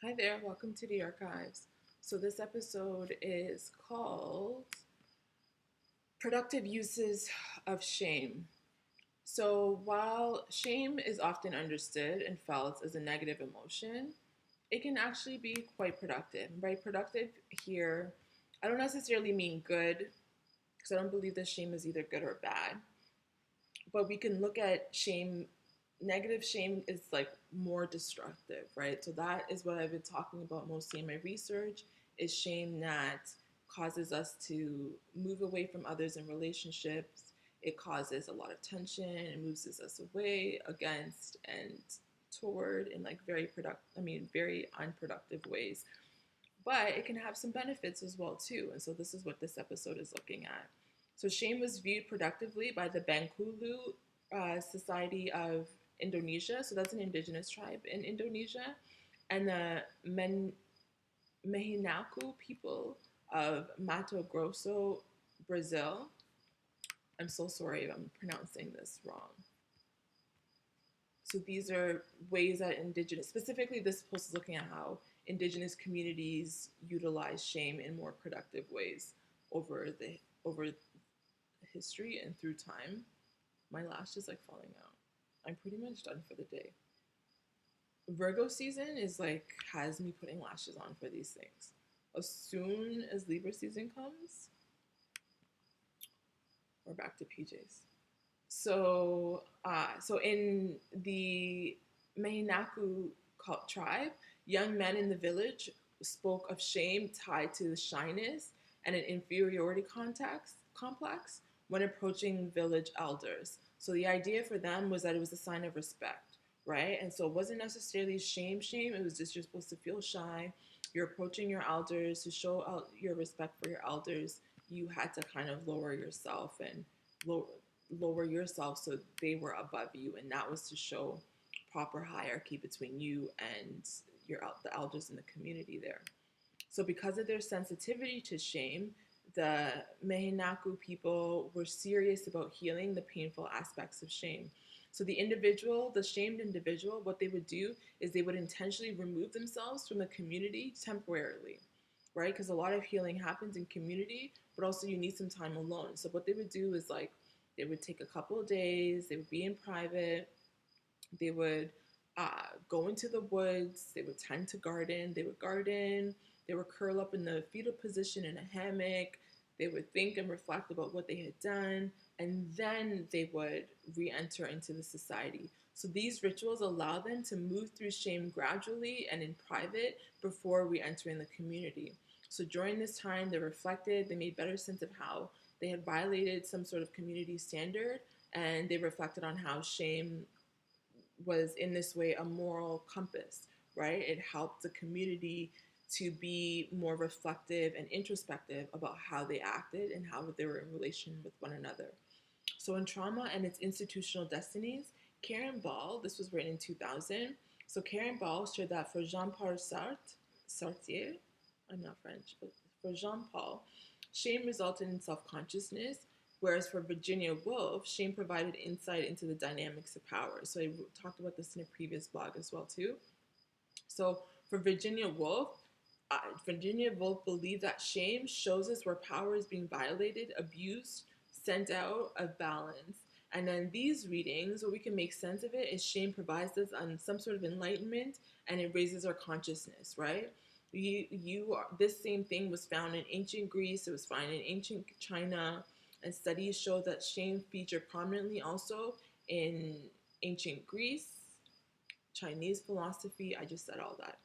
Hi there, welcome to the archives. So, this episode is called Productive Uses of Shame. So, while shame is often understood and felt as a negative emotion, it can actually be quite productive. By productive here, I don't necessarily mean good, because I don't believe that shame is either good or bad, but we can look at shame. Negative shame is like more destructive, right? So that is what I've been talking about mostly in my research, is shame that causes us to move away from others in relationships. It causes a lot of tension. It moves us away, against, and toward in like very unproductive ways. But it can have some benefits as well too. And so this is what this episode is looking at. So shame was viewed productively by the Bengkulu Society of Indonesia. So that's an indigenous tribe in Indonesia. And the Mehinaku people of Mato Grosso, Brazil. I'm so sorry if I'm pronouncing this wrong. So these are ways that indigenous, specifically this post is looking at how indigenous communities utilize shame in more productive ways over history and through time. My lash is like falling out. I'm pretty much done for the day. Virgo season is like has me putting lashes on for these things. As soon as Libra season comes, we're back to PJs. So in the Mehinaku tribe, young men in the village spoke of shame tied to the shyness and an inferiority complex when approaching village elders. So the idea for them was that it was a sign of respect, right? And so it wasn't necessarily shame. It was just you're supposed to feel shy. You're approaching your elders to show out your respect for your elders. You had to kind of lower lower yourself so they were above you, and that was to show proper hierarchy between you and the elders in the community there. So because of their sensitivity to shame, the Mehinaku people were serious about healing the painful aspects of shame. So the shamed individual, what they would do is they would intentionally remove themselves from the community temporarily, right? Because a lot of healing happens in community, but also you need some time alone. So what they would do is like they would take a couple of days, they would be in private, they would go into the woods, they would tend to garden, they would curl up in the fetal position in a hammock, they would think and reflect about what they had done, and then they would re enter into the society. So these rituals allow them to move through shame gradually and in private before re entering the community. So during this time, they reflected, they made better sense of how they had violated some sort of community standard, and they reflected on how shame was in this way a moral compass, right? It helped the community to be more reflective and introspective about how they acted and how they were in relation with one another. So in Trauma and Its Institutional Destinies, Karyn Ball, this was written in 2000. So Karyn Ball shared that for Jean-Paul Sartre, I'm not French, but for Jean-Paul, shame resulted in self-consciousness, whereas for Virginia Woolf, shame provided insight into the dynamics of power. So I talked about this in a previous blog as well too. So for Virginia Woolf believed that shame shows us where power is being violated, abused, sent out of balance. And then these readings, where we can make sense of it, is shame provides us on some sort of enlightenment, and it raises our consciousness, right? This same thing was found in ancient Greece. It was found in ancient China, and studies show that shame featured prominently also in ancient Greece, Chinese philosophy. I just said all that,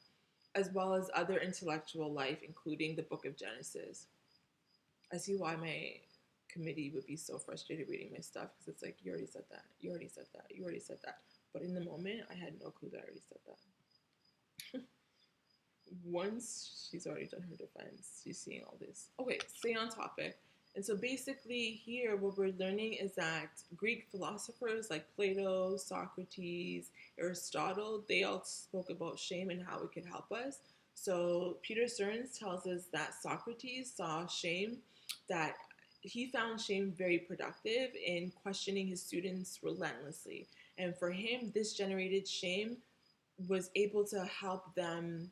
as well as other intellectual life, including the Book of Genesis. I see why my committee would be so frustrated reading my stuff, because it's like, you already said that, you already said that, you already said that. But in the moment, I had no clue that I already said that. Once she's already done her defense, she's seeing all this. Okay, stay on topic. And so basically here, what we're learning is that Greek philosophers like Plato, Socrates, Aristotle, they all spoke about shame and how it could help us. So Peter Stearns tells us that Socrates saw shame, that he found shame very productive in questioning his students relentlessly. And for him, this generated shame was able to help them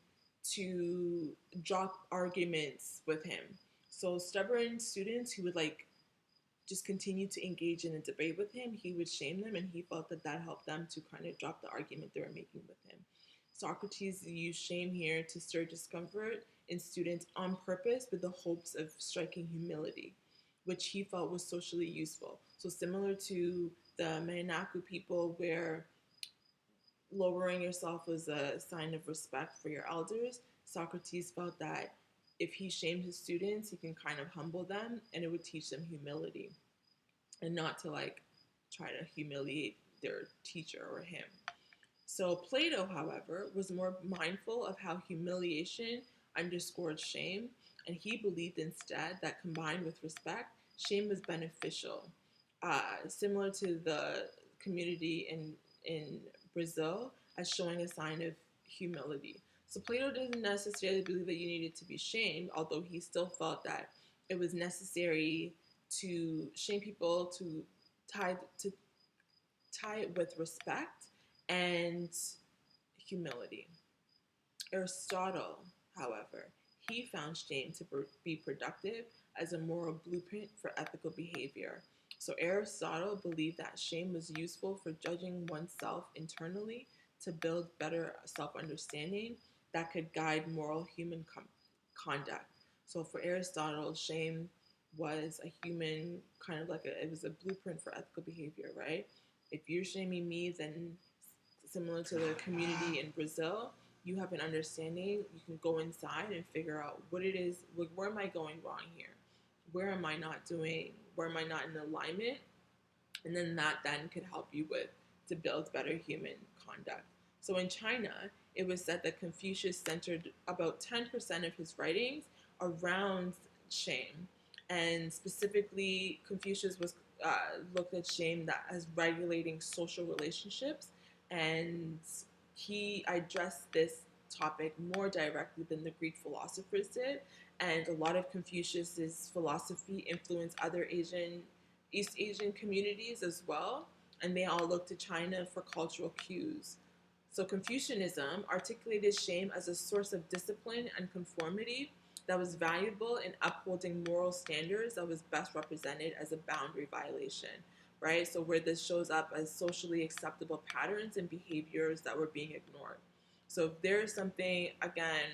to drop arguments with him. So stubborn students who would like just continue to engage in a debate with him, he would shame them, and he felt that that helped them to kind of drop the argument they were making with him. Socrates used shame here to stir discomfort in students on purpose with the hopes of striking humility, which he felt was socially useful. So similar to the Mehinaku people, where lowering yourself was a sign of respect for your elders, Socrates felt that if he shamed his students, he can kind of humble them and it would teach them humility and not to like try to humiliate their teacher or him. So Plato, however, was more mindful of how humiliation underscored shame, and he believed instead that combined with respect, shame was beneficial. Similar to the community in Brazil as showing a sign of humility. So Plato didn't necessarily believe that you needed to be shamed, although he still felt that it was necessary to shame people to tie it with respect and humility. Aristotle, however, he found shame to be productive as a moral blueprint for ethical behavior. So Aristotle believed that shame was useful for judging oneself internally to build better self-understanding that could guide moral human conduct. So for Aristotle, shame was a human kind of like it was a blueprint for ethical behavior, right? If you're shaming me, then similar to the community in Brazil, you have an understanding. You can go inside and figure out what it is. Where am I going wrong here? Where am I not doing? Where am I not in alignment? And then that then could help you with to build better human conduct. So in China, it was said that Confucius centered about 10% of his writings around shame, and specifically, Confucius was looked at shame that as regulating social relationships, and he addressed this topic more directly than the Greek philosophers did. And a lot of Confucius's philosophy influenced other East Asian communities as well, and they all looked to China for cultural cues. So Confucianism articulated shame as a source of discipline and conformity that was valuable in upholding moral standards that was best represented as a boundary violation, right? So where this shows up as socially acceptable patterns and behaviors that were being ignored. So if there's something, again,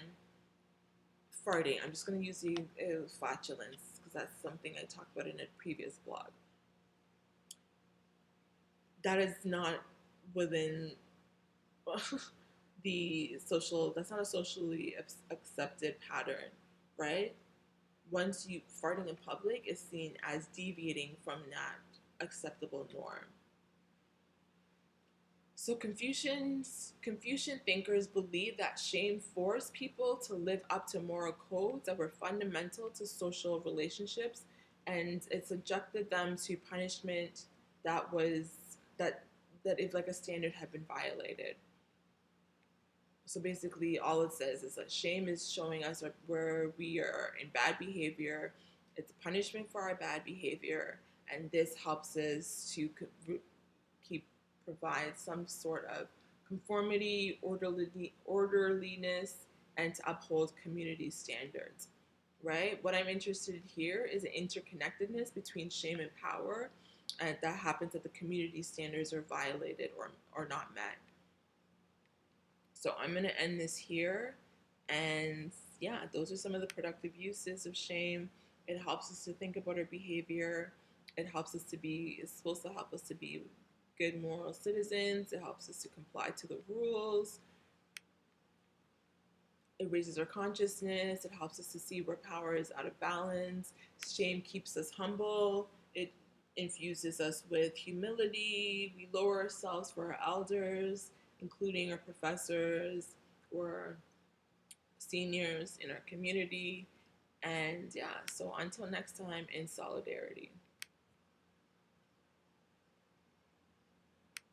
farting, I'm just going to use the flatulence because that's something I talked about in a previous blog. That is not within that's not a socially accepted pattern, right? Once you farting in public is seen as deviating from that acceptable norm. So Confucian thinkers believed that shame forced people to live up to moral codes that were fundamental to social relationships, and it subjected them to punishment that was that if like a standard had been violated. So basically, all it says is that shame is showing us where we are in bad behavior. It's a punishment for our bad behavior, and this helps us to keep provide some sort of conformity, orderliness, and to uphold community standards. Right? What I'm interested in here is the interconnectedness between shame and power, and that happens that the community standards are violated or not met. So I'm going to end this here. And yeah, those are some of the productive uses of shame. It helps us to think about our behavior. It's supposed to help us to be good moral citizens. It helps us to comply to the rules. It raises our consciousness. It helps us to see where power is out of balance. Shame keeps us humble. It infuses us with humility. We lower ourselves for our elders, including our professors or seniors in our community. And yeah, so until next time, in solidarity.